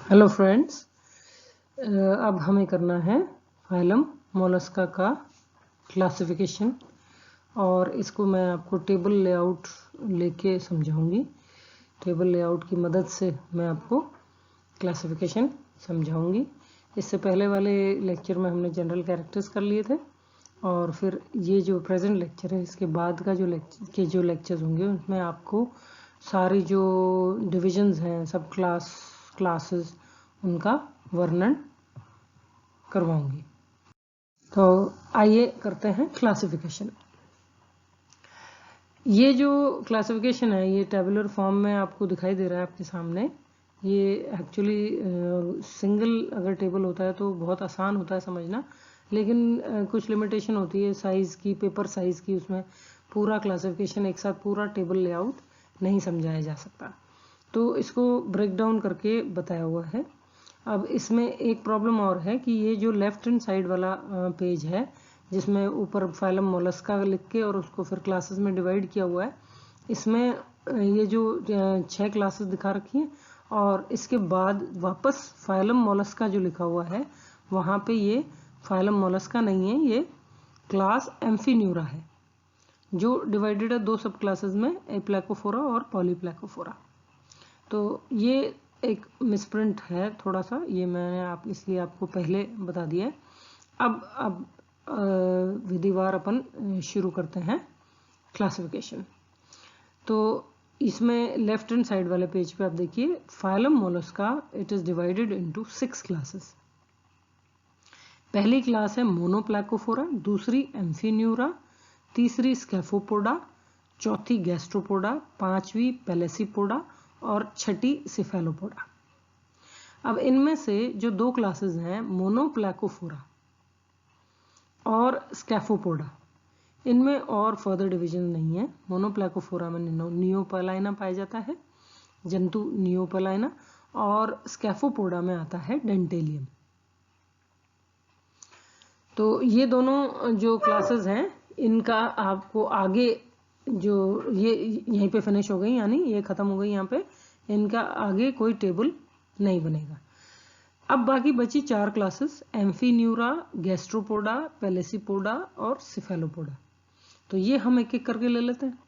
Hello friends, अब हमें करना है फाइलम मोलस्का का क्लासिफिकेशन और इसको मैं आपको टेबल लेआउट लेके समझाऊंगी। टेबल लेआउट की मदद से मैं आपको क्लासिफिकेशन समझाऊंगी। इससे पहले वाले लेक्चर में हमने जनरल कैरेक्टर्स कर लिए थे और फिर ये जो प्रेजेंट लेक्चर है इसके बाद का जो लेक्चर्स होंगे उसमें आपको सारी जो डिविजन्स हैं सब क्लासेस उनका वर्णन करवाऊंगी। तो आइए करते हैं क्लासिफिकेशन। ये जो क्लासिफिकेशन है ये टेबुलर फॉर्म में आपको दिखाई दे रहा है आपके सामने। ये एक्चुअली सिंगल अगर टेबल होता है तो बहुत आसान होता है समझना, लेकिन कुछ लिमिटेशन होती है साइज़ की, पेपर साइज़ की। उसमें पूरा क्लासिफिकेशन एक साथ पूरा टेबल लेआउट नहीं समझाया जा सकता, तो इसको ब्रेक डाउन करके बताया हुआ है। अब इसमें एक प्रॉब्लम और है कि ये जो लेफ्ट हैंड साइड वाला पेज है जिसमें ऊपर फाइलम मोलस्का लिख के और उसको फिर क्लासेस में डिवाइड किया हुआ है, इसमें ये जो 6 क्लासेस दिखा रखी हैं और इसके बाद वापस फाइलम मोलस्का जो लिखा हुआ है वहाँ पे ये फाइलम मोलस्का नहीं है, ये क्लास एम्फीन्यूरा है जो डिवाइडेड है 2 सब क्लासेस में, एप्लैकोफोरा और पॉलीप्लैकोफोरा। तो ये एक मिसप्रिंट है थोड़ा सा, ये मैंने इसलिए आपको पहले बता दिया है। अब विधिवार अपन शुरू करते हैं क्लासिफिकेशन। तो इसमें लेफ्ट हैंड साइड वाले पेज पे आप देखिए phylum Mollusca, it is divided into 6 classes. पहली क्लास है मोनोप्लैकोफोरा, दूसरी एम्फीन्यूरा, तीसरी स्कैफोपोडा, चौथी गैस्ट्रोपोडा, पांचवी पेलेसीपोडा और छठी सिफेलोपोडा। अब इनमें से जो 2 क्लासेस हैं मोनोप्लैकोफोरा और स्कैफोपोडा, इनमें और फर्दर डिवीजन नहीं है। मोनोप्लैकोफोरा में नियोपलाइना पाया जाता है, जंतु नियोपलाइना, और स्कैफोपोडा में आता है डेंटेलियम। तो ये दोनों जो क्लासेस हैं इनका आपको आगे जो ये यहीं पे फिनिश हो गई, यानी ये खत्म हो गई यहाँ पे, इनका आगे कोई टेबल नहीं बनेगा। अब बाकी बची 4 क्लासेस एम्फीन्यूरा, गैस्ट्रोपोडा, पेलेसीपोडा और सिफेलोपोडा। तो ये हम एक एक करके ले लेते हैं।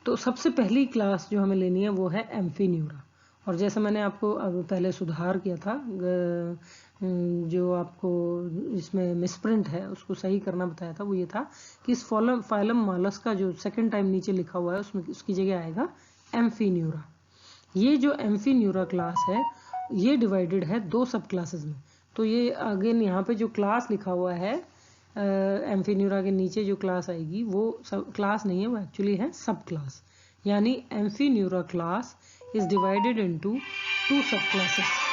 तो सबसे पहली क्लास जो हमें लेनी है वो है एम्फीन्यूरा। और जैसा मैंने आपको अब पहले सुधार किया था, जो आपको इसमें मिसप्रिंट है उसको सही करना बताया था, वो ये था कि इस फाइलम मोलस्का जो सेकंड टाइम नीचे लिखा हुआ है उसमें उसकी जगह आएगा एम्फीन्यूरा। ये जो एम्फीन्यूरा क्लास है ये डिवाइडेड है 2 सब क्लासेस में। तो ये अगेन यहाँ पे जो क्लास लिखा हुआ है एम्फीन्यूरा के नीचे जो क्लास आएगी वो सब क्लास नहीं है, वो एक्चुअली है सब क्लास। यानी एम्फीन्यूरा क्लास इज डिवाइडेड इनटू 2 सब क्लासेस।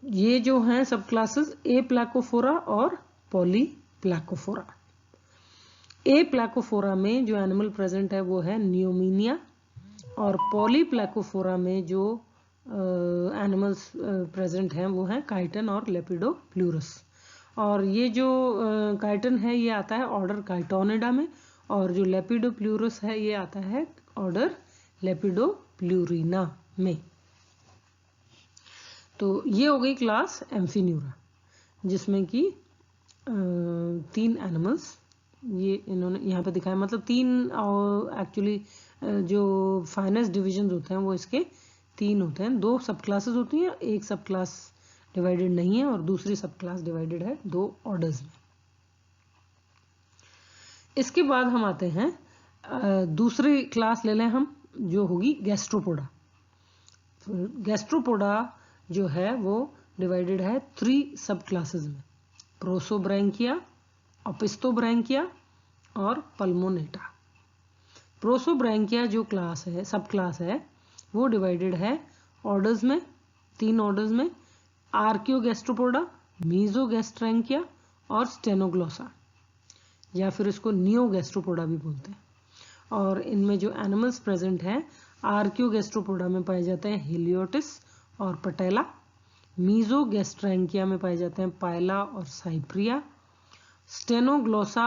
ये जो हैं सब क्लासेस ए प्लैकोफोरा और पॉलीप्लैकोफोरा। ए प्लैकोफोरा में जो एनिमल प्रेजेंट है वो है नियोमीनिया, और पॉलीप्लैकोफोरा में जो एनिमल्स प्रेजेंट हैं वो हैं काइटन और लेपिडोप्लूरस। और ये जो काइटन है ये आता है ऑर्डर काइटोनिडा में, और जो लेपिडोप्लूरस है ये आता है ऑर्डर लेपिडोप्लूरिना में। तो ये हो गई क्लास एम्फीन्यूरा जिसमें कि 3 एनिमल्स ये इन्होंने यहाँ पे दिखाया, मतलब 3 एक्चुअली जो फाइनेस्ट डिविजन होते हैं वो इसके 3 होते हैं। 2 सब क्लासेस होती हैं, एक सब क्लास डिवाइडेड नहीं है और दूसरी सब क्लास डिवाइडेड है 2 ऑर्डर्स में। इसके बाद हम आते हैं दूसरी क्लास ले लें हम, जो होगी गैस्ट्रोपोडा। गैस्ट्रोपोडा जो है वो डिवाइडेड है 3 सब क्लासेस में, प्रोसोब्रैंकिया, ओपिस्टोब्रैंकिया और पल्मोनेटा। प्रोसोब्रैंकिया जो क्लास है, सब क्लास है, वो डिवाइडेड है ऑर्डर्स में, 3 ऑर्डर्स में, आर्कियोगैस्ट्रोपोडा, मीजोगैस्ट्रैंकिया और स्टेनोग्लोसा, या फिर इसको नियोगैस्ट्रोपोडा भी बोलते हैं। और इनमें जो एनिमल्स प्रेजेंट हैं आर्कियोगैस्ट्रोपोडा में पाए जाते हैं हेलियोटिस और पटेला, मीजोगैस्ट्रैंकिया में पाए जाते हैं पायला और साइप्रिया, स्टेनोग्लोसा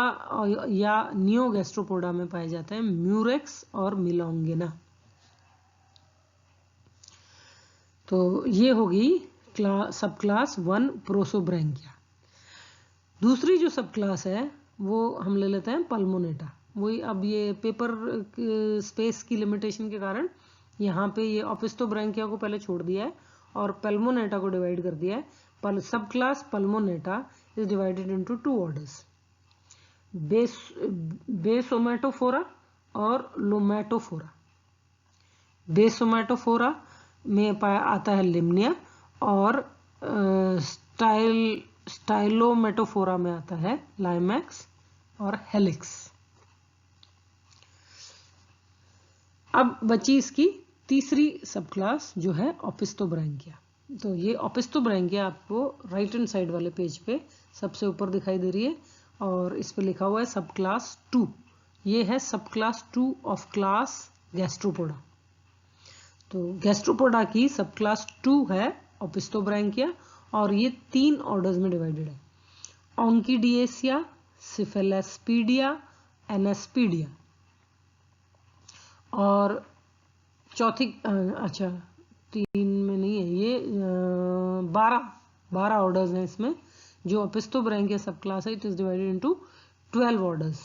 या नियोगैस्ट्रोपोडा में पाए जाते हैं म्यूरेक्स और मिलोंगिना। तो ये होगी सब क्लास 1 प्रोसोब्रैंकिया। दूसरी जो सब क्लास है वो हम ले लेते हैं पल्मोनेटा। वही, अब ये पेपर स्पेस की लिमिटेशन के कारण यहाँ पे ये ओपिस्टोब्रैंकिया को पहले छोड़ दिया है और पल्मोनेटा को डिवाइड कर दिया है। Sub class Pulmonata is divided into 2 orders, Basommatophora और लोमेटोफोरा। बेसोमेटोफोरा में आता है लिम्निया और स्टाइलोमेटोफोरा में आता है लाइमैक्स और हेलिक्स। अब बची इसकी तीसरी सब क्लास जो है ओपिस्टोब्रैंकिया। तो ये ओपिस्टोब्रैंकिया आपको राइट हैंड साइड वाले पेज पे सबसे ऊपर दिखाई दे रही है और इस पे लिखा हुआ है सब क्लास 2। ये है sub class 2 of class Gastropoda. तो गैस्ट्रोपोडा की सब क्लास 2 है ओपिस्टोब्रैंकिया और ये 3 ऑर्डर्स में डिवाइडेड है, ऑन्कीडिएसिया, सिफेलेस्पीडिया, एनेस्पीडिया। और चौथी अच्छा 3 में नहीं है ये, 12 ऑर्डर्स हैं इसमें। जो ओपिस्टोब्रैंकिया सब क्लास है it is divided into 12 orders.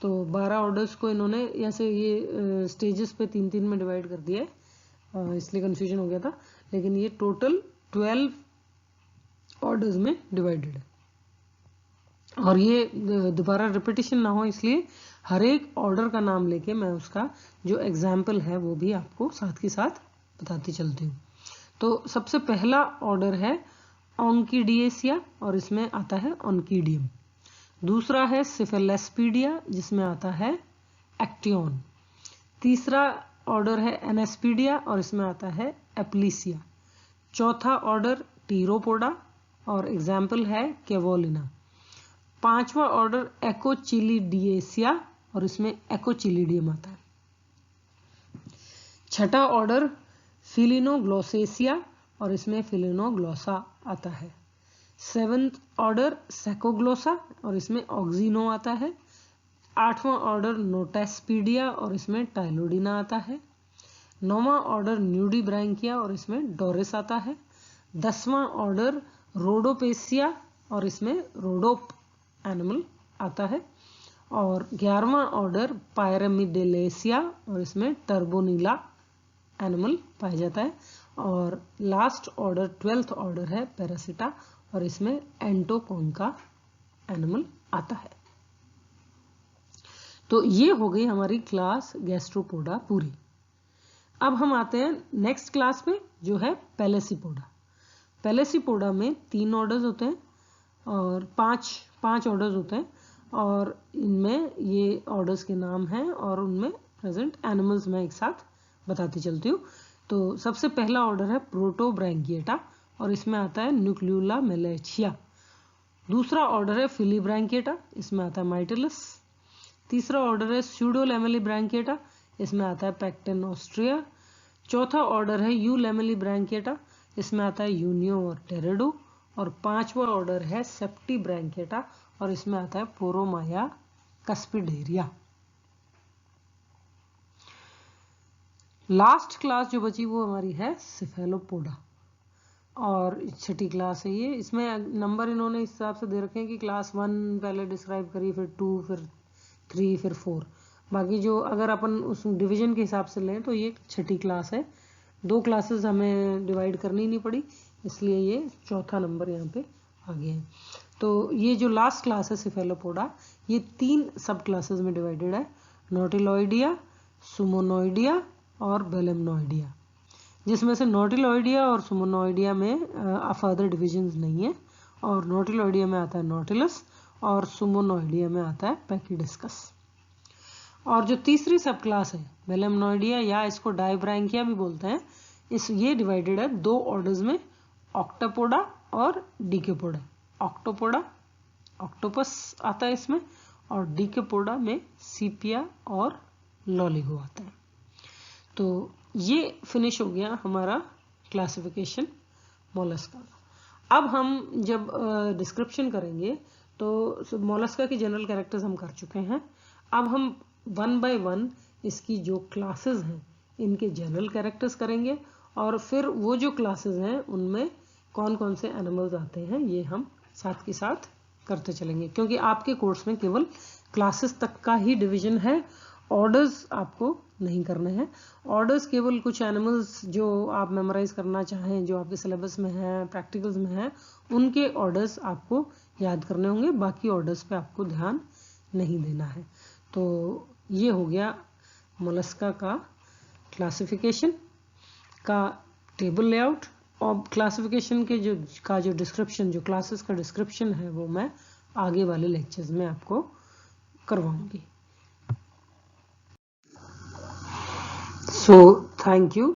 तो 12 ऑर्डर्स को इन्होंने ऐसे ये स्टेजेस पे 3-3 में डिवाइड कर दिया है, इसलिए कंफ्यूजन हो गया था, लेकिन ये टोटल 12 ऑर्डर्स में डिवाइडेड है। और ये दोबारा रिपीटिशन ना हो इसलिए हर एक ऑर्डर का नाम लेके मैं उसका जो एग्जाम्पल है वो भी आपको साथ के साथ बताती चलती हूँ। तो सबसे पहला ऑर्डर है ऑन्कीडिएसिया और इसमें आता है ऑन्कीडियम। दूसरा है सिफेलेस्पीडिया जिसमें आता है एक्टियन। तीसरा ऑर्डर है एनेस्पीडिया और इसमें आता है एप्लीसिया। चौथा ऑर्डर टीरोपोडा और एग्जाम्पल है केवोलिना। पांचवा ऑर्डर एकोचिलिडिएसिया और इसमें एकोचिलिडियम आता है। छठा ऑर्डर फिलिनोग्लोसेसिया और इसमें फिलिनोग्लोसा आता है। 7th ऑर्डर सेकोग्लोसा और इसमें ऑक्सिनो आता है। 8वां ऑर्डर नोटेस्पीडिया और इसमें टाइलोडिना आता है। 9वां ऑर्डर न्यूडीब्रैंकिया और इसमें डोरिस आता है। 10वां ऑर्डर रोडोपेसिया और इसमें रोडोप एनिमल आता है। और 11वां ऑर्डर पायरामिडेलेसिया और इसमें टर्बोनीला एनिमल पाया जाता है। और लास्ट ऑर्डर 12th ऑर्डर है पैरासिटा और इसमें एंटोकोंका एनिमल आता है। तो ये हो गई हमारी क्लास गैस्ट्रोपोडा पूरी। अब हम आते हैं नेक्स्ट क्लास में जो है पैलेसीपोडा। पैलेसीपोडा में 3 ऑर्डर्स होते हैं और 5 ऑर्डर्स होते हैं और इनमें ये ऑर्डर्स के नाम हैं और उनमें प्रेजेंट एनिमल्स मैं एक साथ बताती चलती हूँ। तो सबसे पहला ऑर्डर है प्रोटोब्रैंकिएटा और इसमें आता है न्यूक्लियोला मेलेचिया। दूसरा ऑर्डर है फिलीब्रैंकिएटा, इसमें आता है माइटिलस। तीसरा ऑर्डर है स्यूडोलैमेलिब्रैंकिएटा, इसमें आता है पैक्टेन ऑस्ट्रिया। चौथा ऑर्डर है यूलैमेलिब्रैंकिएटा, इसमें आता है यूनियो और टेरेडो। और 5वां ऑर्डर है सेप्टिब्रैंकिएटा और इसमें आता है पोरोमाया कस्पिडेरिया। लास्ट क्लास जो बची वो हमारी है सिफेलोपोडा और छठी क्लास है ये। इसमें नंबर इन्होंने इस हिसाब से दे रखे हैं कि क्लास 1 पहले डिस्क्राइब करी, फिर 2, फिर 3, फिर 4। बाकी जो अगर अपन उस डिवीजन के हिसाब से लें तो ये छठी क्लास है। 2 क्लासेस हमें डिवाइड करनी नहीं पड़ी इसलिए ये चौथा नंबर यहाँ पे आ गया है। तो ये जो लास्ट क्लास है सिफेलोपोडा ये 3 सब क्लासेस में डिवाइडेड है, नोटिलॉइडिया, सुमोनोइडिया और बेलेमनोइडिया। जिसमें से नोटिलॉइडिया और सुमोनोइडिया में फर्दर डिविजन्स नहीं है और नोटिलॉइडिया में आता है नोटिलस और सुमोनोइडिया में आता है पैकिडिस्कस। और जो तीसरी सब क्लास है बेलेमनोइडिया या इसको डायब्रैंकिया भी बोलते हैं, ये डिवाइडेड है 2 ऑर्डर्स में, ऑक्टापोडा और डिकेपोडा। ऑक्टोपोडा ऑक्टोपस आता है इसमें और डिकेपोडा में सीपिया और लॉलिगो आता है। तो ये फिनिश हो गया हमारा क्लासिफिकेशन मोलस्का। अब हम जब डिस्क्रिप्शन करेंगे तो मोलस्का की जनरल कैरेक्टर्स हम कर चुके हैं। अब हम 1 by 1 इसकी जो क्लासेस हैं इनके जनरल कैरेक्टर्स करेंगे और फिर वो जो क्लासेस हैं उनमें कौन कौन से एनिमल्स आते हैं ये हम साथ के साथ करते चलेंगे, क्योंकि आपके कोर्स में केवल क्लासेस तक का ही डिवीजन है, ऑर्डर्स आपको नहीं करने हैं। ऑर्डर्स केवल कुछ एनिमल्स जो आप मेमोराइज करना चाहें, जो आपके सिलेबस में है, प्रैक्टिकल्स में है, उनके ऑर्डर्स आपको याद करने होंगे, बाकी ऑर्डर्स पे आपको ध्यान नहीं देना है। तो ये हो गया मोलस्का का क्लासिफिकेशन का टेबल लेआउट। और क्लासिफिकेशन के जो डिस्क्रिप्शन, जो क्लासेस का डिस्क्रिप्शन है, वो मैं आगे वाले लेक्चर्स में आपको करवाऊंगी। So thank you.